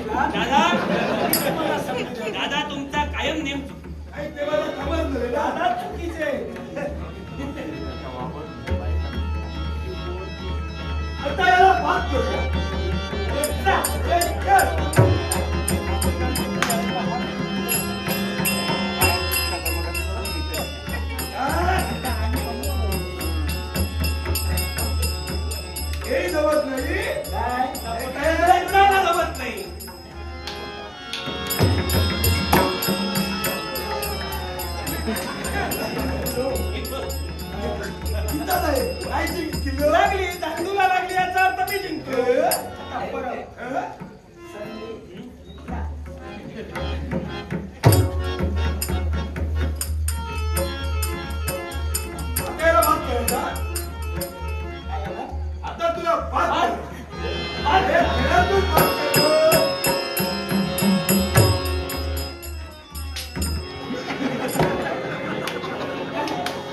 दादा दादा तुमचा कायम नेम ते मला समजलं दादा चुकीचे आता याला पास करूया हे जमत नाही कुणाला जमत नाही इथंच आहे काय जिंकलं लागली दांडूला लागली याचा अर्थ मी जिंकलो त्याला पास करायचा आता तुला पास अरे खेळातून पास करतो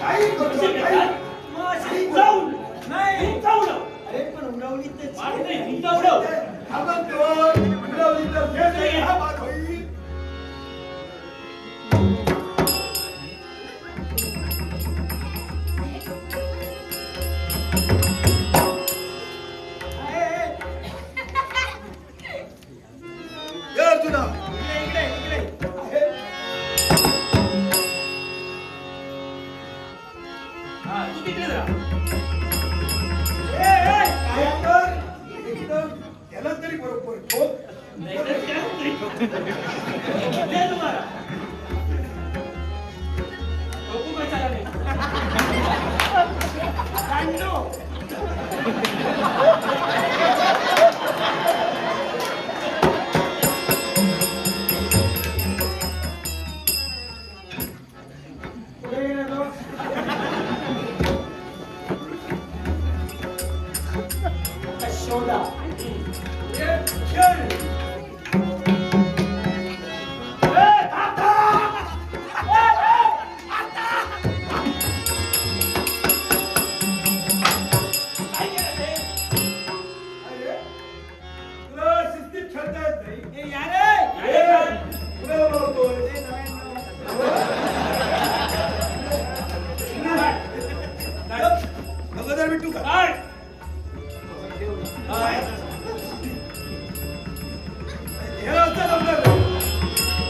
काही करतो काही जाऊन नाही जाऊन अरे पण उडवली तर मारते हिंदा उडव आपण तेव्हा उडवली तर फेल नाही, हा बाद होईल. ये अर्जुना, इकडे इकडे आहे. हा तू तिकडे जा काय कर? एकदम त्याला तरी बरोबर ठोक. नाही तर त्या दे तुम्हाला बघू कशाला नाही दांडू पुढे ये ना तो. शोधा ये, खेळ. काय केलं ते अरे, तुला शिस्तीत खेळता येत नाही. ए यारे ये, तुला बोलतोय. अगोदर भेटू का? काय काय हे असं जमलं नाही.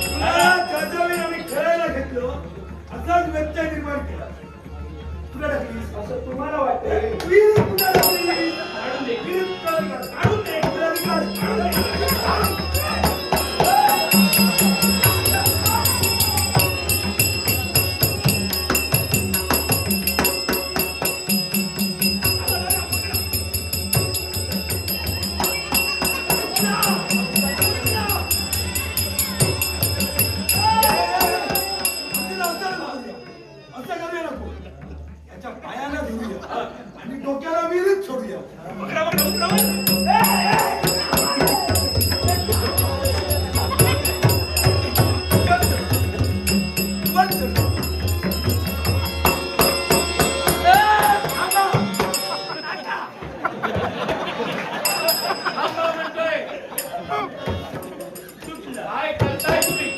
तुला जळजळीत आम्ही खेळायला घेतलो, असाच व्यत्यय निर्माण केला. तुला टाकलीस. असं तुम्हाला वाटतंय वीर तुला टाकलीस. काढून दे वीर तुला टाकलीस. काढून दे तुला टाकलीस. काढून दे असं करूया नको. याच्या पायाला धरूया आणि डोक्याला विहिरीत सोडूया. पकडा पकडा पकडा वर चढ. थांबा म्हणतोय काय करताय तुम्ही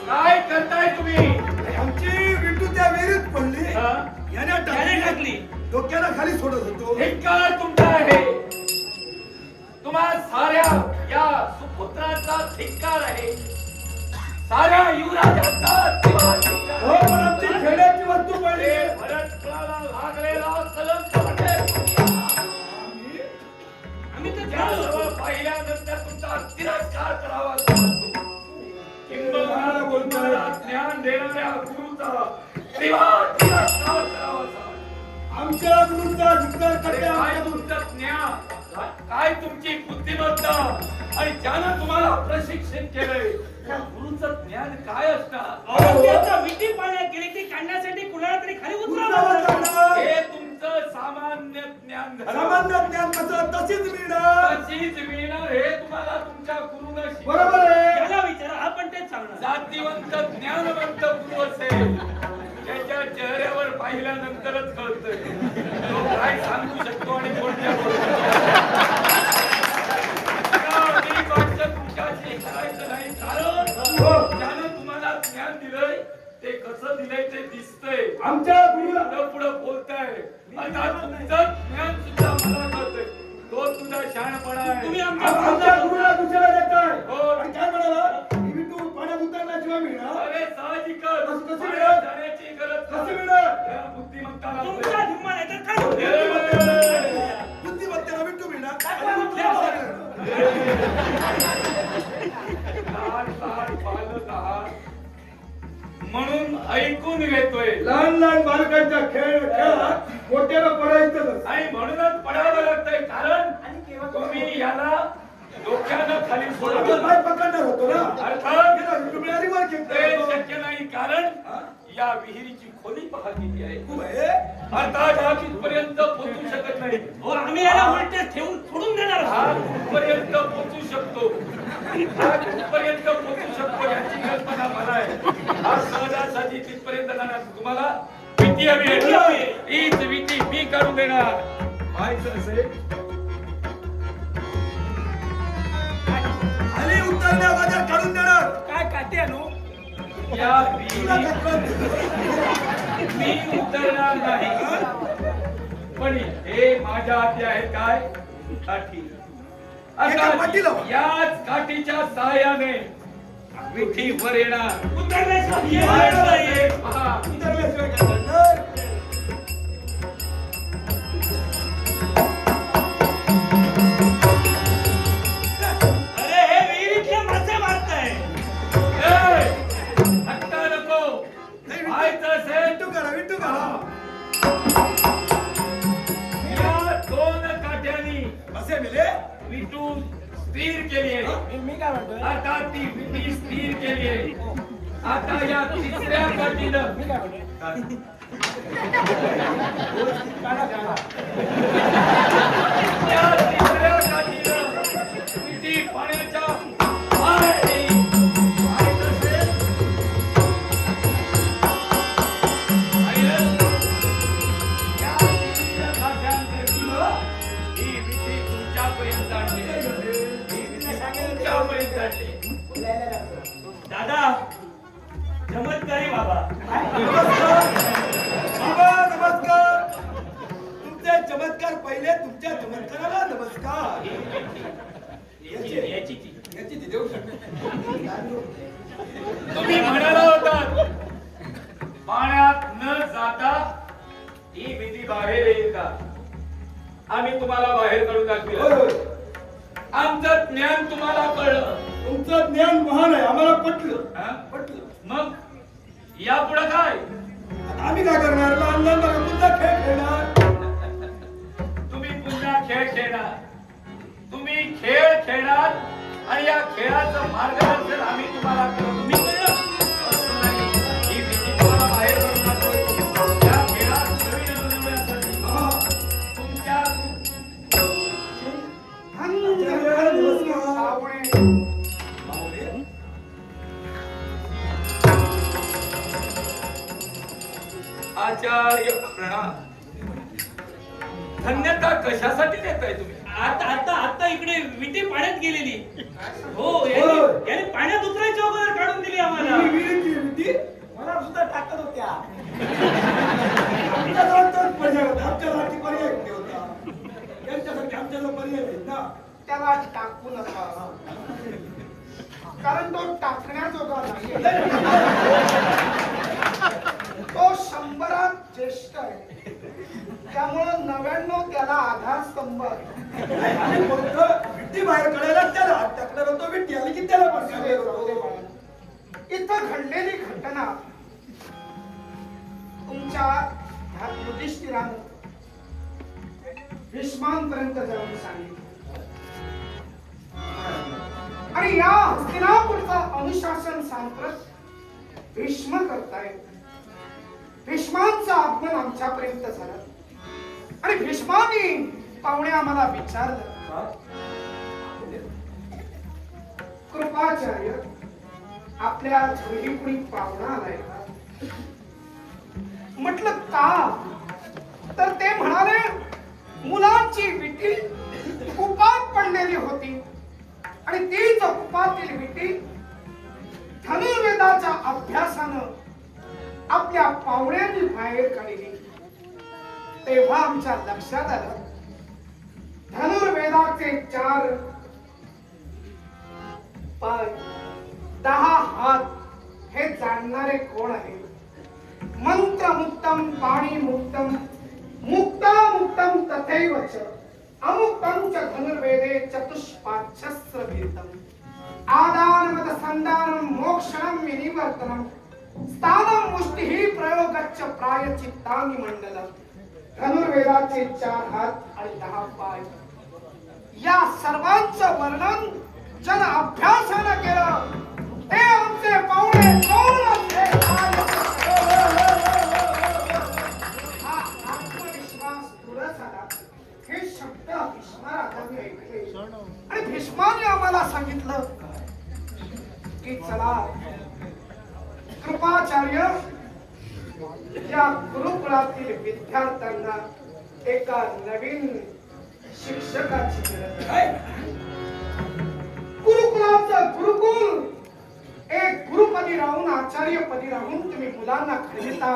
काय करताय तुम्ही आमची विटू त्या विहिरीत पडली. हा? याने त्याने टाकली डोक्याला खाली सोडत होतो. धिक्कार तुमचा आहे तुम्हा साऱ्या या सुपुत्राचा धिक्कार आहे साऱ्या युवराजाचा दिवा धिक्कार हो, पण आमची खेळण्याची वस्तू पडली. आहे. भरतकुळाला लागलेला कलंक म्हणजे आम्ही तर त्या खेळलो सर्व होतो. पाहिल्यानंतर तुमचा तिरस्कार करावा लागतो किंबहुना तुम्हाला ज्ञान देणाऱ्या गुरुचा तेव्हा तिरस्कार करावा लागतो. आमच्या गुरूचा धिक्कार अरे करते. काय तुमचं ज्ञान काय तुमची बुद्धिमत्ता आणि ज्यानं तुम्हाला प्रशिक्षण केलंय त्या गुरुचं ज्ञान काय असणार अहो, त्याचा विटी पाण्यात गेली ती काढण्यासाठी कुणाला तरी खाली कुणाला उतरावं जाणार? हे तुमचं सामान्य ज्ञान झालं. सामान्य ज्ञान कसं तशीच मिळणार. तशीच मिळणार हे तुम्हाला तुमच्या गुरुनं शिकवलं. बरोबर आहे. त्याला विचारा आपण तेच सांगणार जातीवंत ज्ञानवंत गुरु असेल त्याच्या चेहऱ्यावर पाहिल्यानंतरच कळतंय तो काय सांगू शकतो आणि कोणत्या गोष्टी. बसलंय ते दिसतंय. आमच्या गुरुला पुढं बोलताय. आता तुमचं ज्ञान सुद्धा मला कळतंय. तो तुझा शहाणपणा आहे. तुम्ही आमच्या गुरुला दुसऱ्याला देताय. हो. आणि काय म्हणाला ही विठू पाण्यात उतरल्याशिवाय मिळणार अरे साहजिकच. कशी पाण्यात मिळत? जाण्याची गरज कशी नाही. मिळत? या बुद्धिमत्ताला तुमचा धुम्मा नाही तर काढून बुद्धिमत्तेला विठू मिळणार लहान लहान बालक आहात म्हणून ऐकून घेतोय. लहान लहान बालकांच्या खेळात मोठ्याला पडायचं आणि म्हणूनच पडावं लागतंय. कारण आणि केव्हा तुम्ही याला डोक्यानं खाली आपण सोडलं. पाय पकडणार होतो ना अर्थात तुम्ही वर ते घेतलं शक्य नाही. कारण या विहिरीची खोली पहा किती आहे. खूप आहे. अर्थात हा तिथपर्यंत पोहोचू शकत नाही. हो आम्ही याला उलटे ठेवून सोडून देणार हा आहोत. कुठपर्यंत पोहोचू शकतो. हा कुठपर्यंत पोहोचू शकतो याची कल्पना मला आहे. हा सहजासहजी तिथपर्यंत जाणार. तुम्हाला भीती हवी आहे. हीच भीती मी काढून देणार. व्हायचं असेल खाली उतरण्या अगोदर काढून देणार. काय काटे आणू या विहिरीत मी उतरणार नाही. पण हे माझ्या हाती आहे काय काठी. एका पाठीला. याच काठीच्या सहाय्याने विठी वर येणार. उतरण्याशिवाय येणार नाही. पहा. उतरल्याशिवाय काय करणार? अरे हे विहिरीतले मासे मारताय. ए, धक्का नको. व्हायचं असेल विठू करा विठू करा. या दोन काठ्यांनी असे मिले विटू स्थिर केली आहे. मी काय म्हणतोय आता ती विटी स्थिर केली आहे. आता या तिसऱ्या काठीनं मी काय म्हणतोय या तिसऱ्या काठीनं विटी पाण्याच्या बाहेर येईल. व्हायचं असेल, पाहिलं? या तिसऱ्या काठ्यांचे फुलं ही विटी तुमच्यापर्यंत आणली. ही विटी तुमच्यापर्यंत आणली. दादा चमत्कारी बाबा. नमस्कार बाबा नमस्कार. तुमचे चमत्कार पहिले तुमच्या चमत्काराला नमस्कार. याची याची ती देऊ शकतो. तुम्ही म्हणाला होता पाण्यात न जाता ही भीती बाहेर येईल का. आम्ही तुम्हाला बाहेर काढून होय, दाखविलं. होय. आमचं ज्ञान तुम्हाला कळलं. तुमचं ज्ञान महान आहे आम्हाला पटलं. हा? पटलं. मग यापुढे काय. आता आम्ही काय करणार? लहान लहान बाळं पुन्हा खेळ खेळणार. तुम्ही पुन्हा खेळ खेळणार. तुम्ही खेळ खेळणार आणि या खेळाचं मार्गदर्शन आम्ही तुम्हाला करू. तुम्ही कळलं? असं नाही. ही भीती तुम्हाला बाहेर काढून दाखवतो. या खेळात नवीन अनुभवासाठी तुमच्या आचार्य, नमस्कार. माऊली. आचार्य प्रणाम. धन्यता कशासाठी देताय तुम्ही. आता इकडे विटी पाण्यात गेलेली. हो होय. याने पाण्यात उतरायच्या अगोदर काढून दिली आम्हाला. ही विहिरीची भीती मला सुद्धा टाकत होत्या आमच्याजवळ तोच पर्याय होता. आमच्यासाठी पर्याय कुठे होता? यांच्यासाठी आमच्याजवळ पर्याय नाही ना. त्याला टाकू नका कारण तो टाकण्याजोगा नाही. तो 100 ज्येष्ठ आहे. त्यामुळं 99 त्याला आधारस्तंभ आहे. आणि फक्त भीती बाहेर काढायला त्याला हात टाकणार होतो. भीती आली की त्याला पण जाऊ दे, जाऊ दे बाळा. इथं घडलेली घटना तुमच्या ह्या युधिष्ठिरानं भीष्मांपर्यंत जाऊन सांगितलं आणि या हस्तिनापूरचा अनुशासन सांप्रत भीष्म करतायत. भीष्मांचं आगमन आमच्यापर्यंत झालं आणि भीष्मांनी पाहुणे आम्हाला विचारलं कृपाचार्य आपल्या घरी कुणी पाहुणा आलाय का. म्हटलं का तर ते म्हणाले मुलांची विटी कुपात पडलेली होती आणि तीच कुपातील विटी धनुर्वेदाच्या अभ्यासानं आपल्या पाहुण्यांनी बाहेर काढली तेव्हा आमच्या लक्षात आलं धनुर्वेदाचे 4 पाय 10 हात हे जाणणारे कोण आहे? मंत्रमुक्तम पाणीमुक्तम मुक्तामुक्तम तथैव च अमुक्तम च धनुर्वेदे चतुष्पाच्छस्त्रभीतम आदानमत संदानम मोक्षणम विनिवर्तनम स्थानम मुष्टिः प्रयोगच्च प्रायचित्तानि मंडलम. धनुर्वेदाचे 4 हात आणि 10 पाय या सर्वांचं वर्णन जन अभ्यासानं केलं ते आमचे पाहुणे कोण असते? हा आत्मविश्वास तुरस आला. हे शब्द भीष्मराजांनी ऐकले आणि भीष्माने आम्हाला सांगितलं की चला कृपाचार्य या गुरुकुलातील विद्यार्थ्यांना एका नवीन शिक्षकाची गरज आहे. गुरुकुलाचं गुरुकुल एक गुरुपदी राहून आचार्यपदी राहून तुम्ही मुलांना घडविता.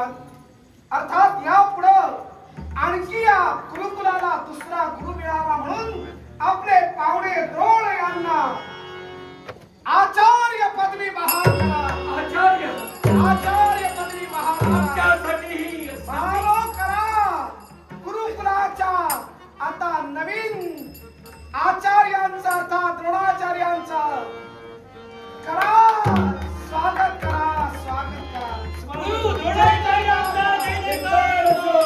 अर्थात यापुढं आणखी या गुरुकुलाला दुसरा गुरु मिळावा म्हणून आपले पावणे द्रोण यांना आचार्य पदवी बहाल करा. आचार्य पदवी बहाल करा. आमच्यासाठी बहाल करा. गुरुकुलाच्या आता नवीन आचार्यांचा अर्थात द्रोणाचार्यांचा करा स्वागत करा. स्वागत करा. गुरु द्रोणाचार्यांचा जय जयकार असो.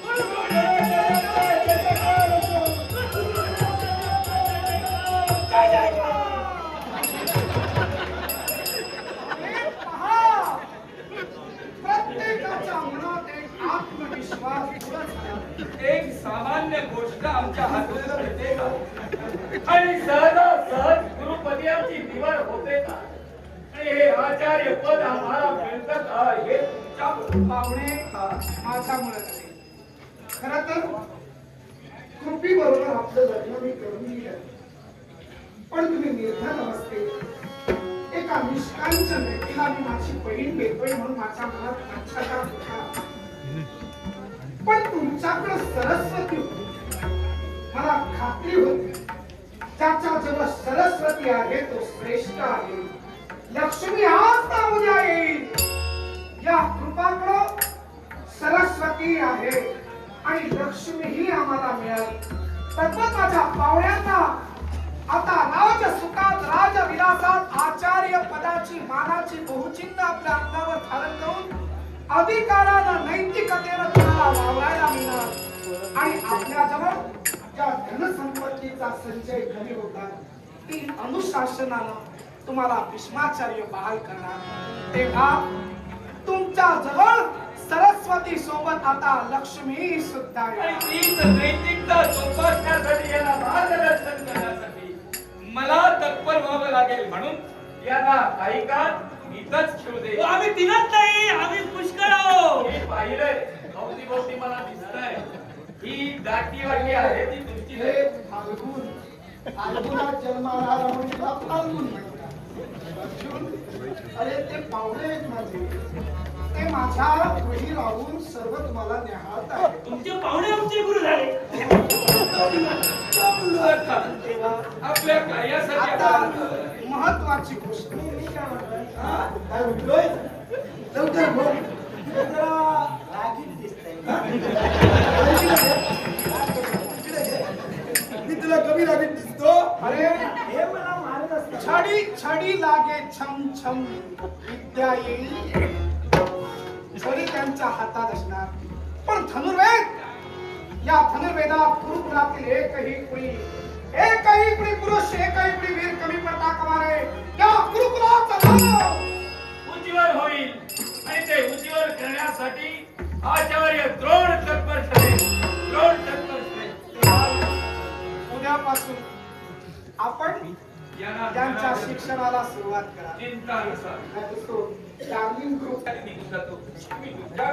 गुरु द्रोणाचार्यांचा जय जयकार असो. गुरु द्रोणाचार्यांचा जय जयकार. हे पहा प्रत्येकाच्या मनात एक आत्मविश्वास उरत आहे. एक सामान्य गोष्ट आमच्या हातून घडते का? आणि सहज गुरुपदीची निवड होते का? आणि हे आचार्य पद आम्हाला मिळतं का? हे तुमच्या पाहुणे माझ्यामुळे झाले. खरं तर कृपीबरोबर आपलं लग्न मी करून दिलं पण तुम्ही निर्धन अवस्थेत एका निष्कांच्या व्यक्तीला मी माझी बहीण देतोय म्हणून माझ्या मनात पश्चाताप होता. पण तुमच्याकडे सरस्वती होती. मला खात्री होती ज्याच्या जवळ सरस्वती आहे तो श्रेष्ठ आहे. लक्ष्मी आज ना उद्या येईल. या कृपाकडं सरस्वती आहे आणि लक्ष्मी ही आम्हाला मिळाली. तद्वत माझ्या पाहुण्यांना आता राज सुखात राजविलासात आचार्य पदाची मानाची बहुचिन्ह आपल्या अंगावर धारण करून अधिकारानं नैतिकतेनं तुम्हाला वावरायला मिळणार. आणि आपल्याजवळ ज्या धनसंपत्तीचा संचय घरी होता ती अनुशासनानं तुम्हाला भीष्माचार्य बहाल करणार. तेव्हा तुमच्या जवळ सरस्वती सोबत आता लक्ष्मी सुद्धा आणि आहे. तीच नैतिकता जोपासण्यासाठी याला मार्गदर्शन करण्यासाठी मला तत्पर व्हावं लागेल. म्हणून याला काही काळ इथंच खेळू दे. आम्ही तिघच नाही, आम्ही पुष्कळ आहोत. मी पाहिलंय भोवती मला दिसतंय ही दाटी वाटी आहे ती तुमची हे फाल्गुन फाल्गुनात जन्माला आला म्हणजे त्याला फाल्गुन म्हणतात. अर्जुन, अरे ते पाहुणे आहेत माझे. ते माझ्या गृही राहून सर्व तुम्हाला न्याहाळत आहे. तुमचे पाहुणे आमचे गुरु झाले. तेव्हा आपल्या कार्यासाठी आता आपण महत्वाची गोष्ट मी काय म्हणतोय? काय म्हणतोय? लवकर बोल. जरा रागीट दिसतंय. मी तुला कमी रागीत दिसतो? अरे हे मला मारत असतं. छडी छडी लागे छम छम विद्या येईल. छडी त्यांच्या हातात असणार पण धनुर्वेद या धनुर्वेदात गुरुकुलातील एकही कुणी पुरुष एकही कुणी वीर कमी पडता कामा नये. या गुरुकुलाचं नाव उज्ज्वल होईल आणि ते उज्ज्वल करण्यासाठी आचार्य द्रोण तत्पर ठरेल. द्रोण तत्पर ठरेल. उद्यापासून आपण यांना त्यांच्या शिक्षणाला सुरुवात करा. चिंता नसा. डार्लिंग ग्रुप मी तुझा तो मी तुझ्या